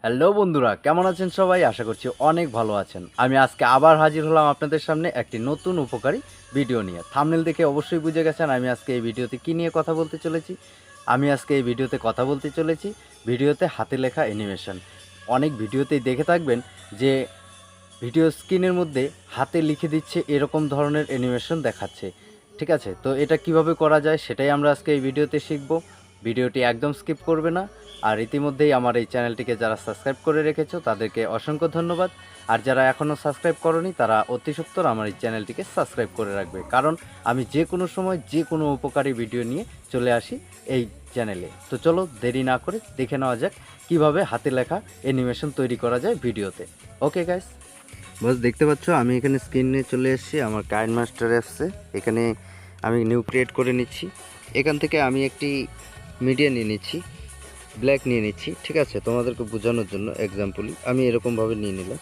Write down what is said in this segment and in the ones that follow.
Hello বন্ধুরা, কেমন আছেন সবাই? আশা করছি অনেক ভালো আছেন। আমি আজকে আবার হাজির হলাম আপনাদের সামনে একটি নতুন উপকারী ভিডিও নিয়ে। থাম্বনেল দেখে অবশ্যই বুঝে গেছেন আমি আজকে এই ভিডিওতে কী নিয়ে কথা বলতে চলেছি। আমি আজকে এই ভিডিওতে কথা বলতে চলেছি ভিডিওতে হাতে লেখা অ্যানিমেশন। অনেক ভিডিওতেই দেখে থাকবেন যে ভিডিও স্ক্রিনের মধ্যে হাতে লিখে দিচ্ছে এরকম ধরনের অ্যানিমেশন দেখাচ্ছে। ঠিক আছে? তো এটা কিভাবে করা যায় সেটাই আমরা আজকে এই ভিডিওতে শিখব। ভিডিওটি একদম স্কিপ করবে না। আর ইতিমধ্যেই আমার এই চ্যানেলটিকে যারা সাবস্ক্রাইব করে রেখেছো তাদেরকে অসংখ্য ধন্যবাদ। আর যারা এখনও সাবস্ক্রাইব করোনি তারা অতি সত্বর আমার এই চ্যানেলটিকে সাবস্ক্রাইব করে রাখবে। কারণ আমি যে কোনো সময় যে কোনো উপকারী ভিডিও নিয়ে চলে আসি এই চ্যানেলে। তো চলো দেরি না করে দেখে নেওয়া যাক কীভাবে হাতে লেখা অ্যানিমেশন তৈরি করা যায় ভিডিওতে। ওকে গাইস, বস দেখতে পাচ্ছ আমি এখানে স্ক্রিনে চলে এসেছি আমার কাইন মাস্টার অ্যাপসে। এখানে আমি নিউ ক্রিয়েট করে নিচ্ছি। এখান থেকে আমি একটি মিডিয়া নিয়ে নিচ্ছি, ব্ল্যাক নিয়ে নিচ্ছি। ঠিক আছে, তোমাদেরকে বোঝানোর জন্য এক্সাম্পলি আমি এরকমভাবে নিয়ে নিলাম।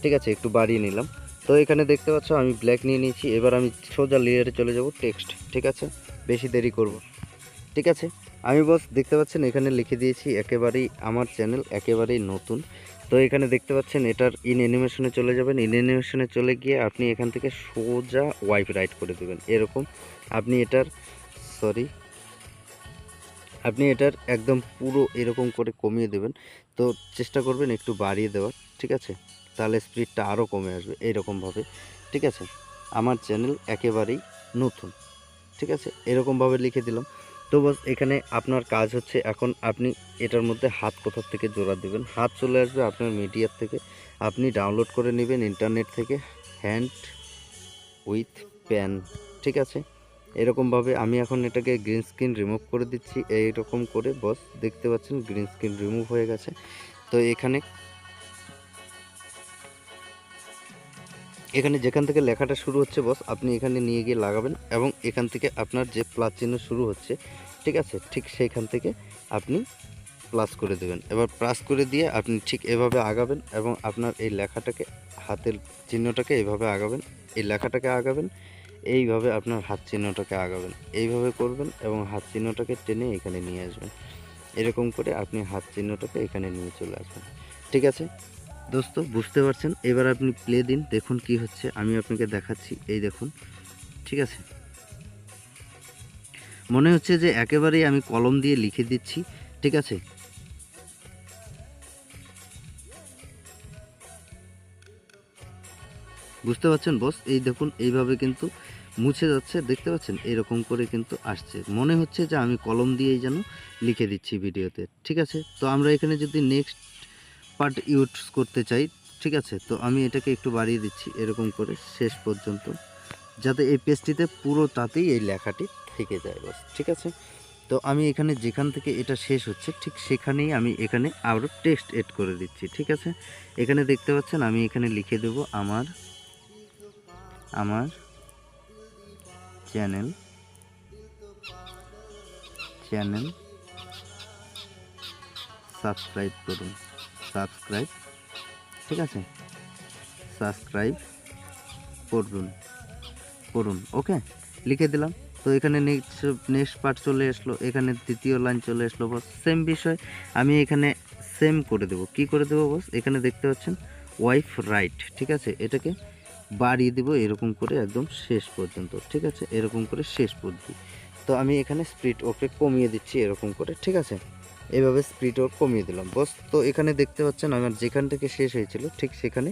ঠিক আছে, একটু বাড়িয়ে নিলাম। তো এখানে দেখতে পাচ্ছ আমি ব্ল্যাক নিয়ে নিয়েছি। এবার আমি সোজা লেয়ারে চলে যাব টেক্সট। ঠিক আছে, বেশি দেরি করব। ঠিক আছে, আমি বস দেখতে পাচ্ছেন এখানে লিখে দিয়েছি একেবারেই আমার চ্যানেল একেবারেই নতুন। তো এখানে দেখতে পাচ্ছেন এটার ইন অ্যানিমেশনে চলে যাবেন। ইন অ্যানিমেশনে চলে গিয়ে আপনি এখান থেকে সোজা ওয়াইপ রাইট করে দেবেন এরকম। আপনি এটার সরি আপনি এটার একদম পুরো এরকম করে কমিয়ে দেবেন। তো চেষ্টা করবেন একটু বাড়িয়ে দেওয়ার। ঠিক আছে, তাহলে স্পিডটা আরও কমে আসবে এইরকমভাবে। ঠিক আছে, আমার চ্যানেল একেবারেই নতুন। ঠিক আছে, এরকমভাবে লিখে দিলাম। তো বস এখানে আপনার কাজ হচ্ছে এখন আপনি এটার মধ্যে হাত কোথার থেকে জোড়া দেবেন। হাত চলে আসবে আপনার মিডিয়ার থেকে। আপনি ডাউনলোড করে নেবেন ইন্টারনেট থেকে হ্যান্ড উইথ প্যান। ঠিক আছে, এরকমভাবে আমি এখন এটাকে গ্রিন স্ক্রিন রিমুভ করে দিচ্ছি। এইরকম করে বস দেখতে পাচ্ছেন গ্রিন স্ক্রিন রিমুভ হয়ে গেছে। তো এখানে এখানে যেখান থেকে লেখাটা শুরু হচ্ছে বস আপনি এখানে নিয়ে গিয়ে লাগাবেন এবং এখান থেকে আপনার যে প্লাস চিহ্ন শুরু হচ্ছে, ঠিক আছে, ঠিক সেইখান থেকে আপনি প্লাস করে দেবেন। এবার প্লাস করে দিয়ে আপনি ঠিক এভাবে আগাবেন এবং আপনার এই লেখাটাকে হাতের চিহ্নটাকে এইভাবে আগাবেন, এই লেখাটাকে আগাবেন, এইভাবে আপনার হাত চিহ্নটাকে আগাবেন, এইভাবে করবেন এবং হাত চিহ্নটাকে টেনে এখানে নিয়ে আসবেন। এরকম করে আপনি হাত চিহ্নটাকে এখানে নিয়ে চলে আসবেন। ঠিক আছে দোস্ত, বুঝতে পারছেন? এবার আপনি প্লে দিন, দেখুন কি হচ্ছে। আমি আপনাকে দেখাচ্ছি, এই দেখুন। ঠিক আছে, মনে হচ্ছে যে একেবারেই আমি কলম দিয়ে লিখে দিচ্ছি। ঠিক আছে, বুঝতে পারছেন বস? এই দেখুন এইভাবে কিন্তু মুছে যাচ্ছে, দেখতে পাচ্ছেন? এরকম করে কিন্তু আসছে, মনে হচ্ছে যে আমি কলম দিয়েই যেন লিখে দিচ্ছি ভিডিওতে। ঠিক আছে, তো আমরা এখানে যদি নেক্সট পার্ট ইউজ করতে চাই, ঠিক আছে, তো আমি এটাকে একটু বাড়িয়ে দিচ্ছি এরকম করে শেষ পর্যন্ত, যাতে এই পেজটিতে পুরো তাতেই এই লেখাটি থেকে যায় বস। ঠিক আছে, তো আমি এখানে যেখান থেকে এটা শেষ হচ্ছে ঠিক সেখানেই আমি এখানে আরও টেক্সট এড করে দিচ্ছি। ঠিক আছে, এখানে দেখতে পাচ্ছেন আমি এখানে লিখে দেব আমার আমার চ্যানেল চ্যানেল সাবস্ক্রাইব করুন, সাবস্ক্রাইব। ঠিক আছে, সাবস্ক্রাইব করুন করুন ওকে, লিখে দিলাম। তো এখানে নেক্সট পার্ট চলে আসলো, এখানে দ্বিতীয় লাইন চলে আসলো বস। সেম বিষয় আমি এখানে সেম করে দেব। কি করে দেবো বস? এখানে দেখতে পাচ্ছেন ওয়াইফ রাইট। ঠিক আছে, এটাকে বাড়িয়ে দেব এরকম করে একদম শেষ পর্যন্ত। ঠিক আছে, এরকম করে শেষ পর্যন্ত। তো আমি এখানে স্পিড ওকে কমিয়ে দিচ্ছি এরকম করে। ঠিক আছে, এইভাবে স্পিড ও কমিয়ে দিলাম বস। তো এখানে দেখতে পাচ্ছেন আমার যেখান থেকে শেষ হয়েছিল ঠিক সেখানে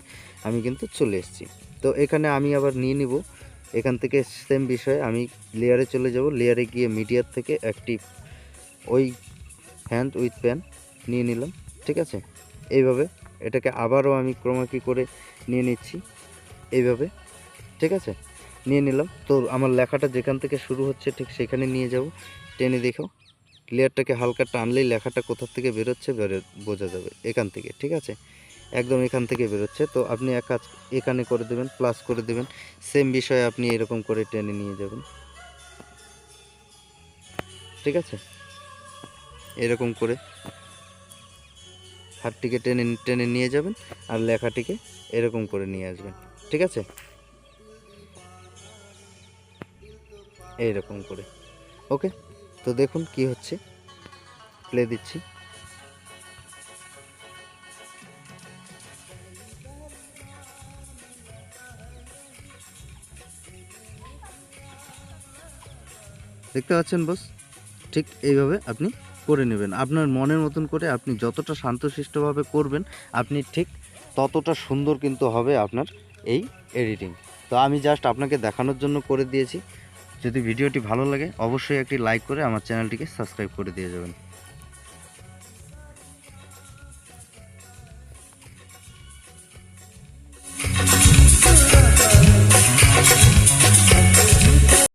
আমি কিন্তু চলে এসেছি। তো এখানে আমি আবার নিয়ে নিব এখান থেকে সেম বিষয়ে আমি লেয়ারে চলে যাব। লেয়ারে গিয়ে মিডিয়ার থেকে একটি ওই হ্যান্ড উইথ প্যান নিয়ে নিলাম। ঠিক আছে, এইভাবে এটাকে আবারও আমি ক্রমাকি করে নিয়ে নিচ্ছি এইভাবে। ঠিক আছে, নিয়ে নিলাম। তো আমার লেখাটা যেখান থেকে শুরু হচ্ছে ঠিক সেখানে নিয়ে যাব। টেনে দেখো, লেয়ারটাকে হালকা টানলেই লেখাটা কোথা থেকে বেরোচ্ছে বোঝা যাবে এখান থেকে। ঠিক আছে, একদম এখান থেকে বেরোচ্ছে। তো আপনি এক কাজ এখানে করে দেবেন, প্লাস করে দেবেন। সেম বিষয়ে আপনি এরকম করে টেনে নিয়ে যাবেন। ঠিক আছে, এরকম করে হাতটিকে টেনে টেনে নিয়ে যাবেন আর লেখাটিকে এরকম করে নিয়ে আসবেন। ঠিক আছে, এইরকম করে। ওকে, তো দেখুন কি হচ্ছে, প্লে দিচ্ছি। দেখতে পাচ্ছেন বস, ঠিক এইভাবে আপনি করে নেবেন। আপনার মনের মতন করে আপনি যতটা শান্তশিষ্টভাবে করবেন, আপনি ঠিক ততটা সুন্দর কিন্তু হবে আপনার এই এডিটিং। তো আমি জাস্ট আপনাকে দেখানোর জন্য করে দিয়েছি। যদি ভিডিওটি ভালো লাগে অবশ্যই একটি লাইক করে আমার চ্যানেলটিকে সাবস্ক্রাইব করে দিয়ে যাবেন।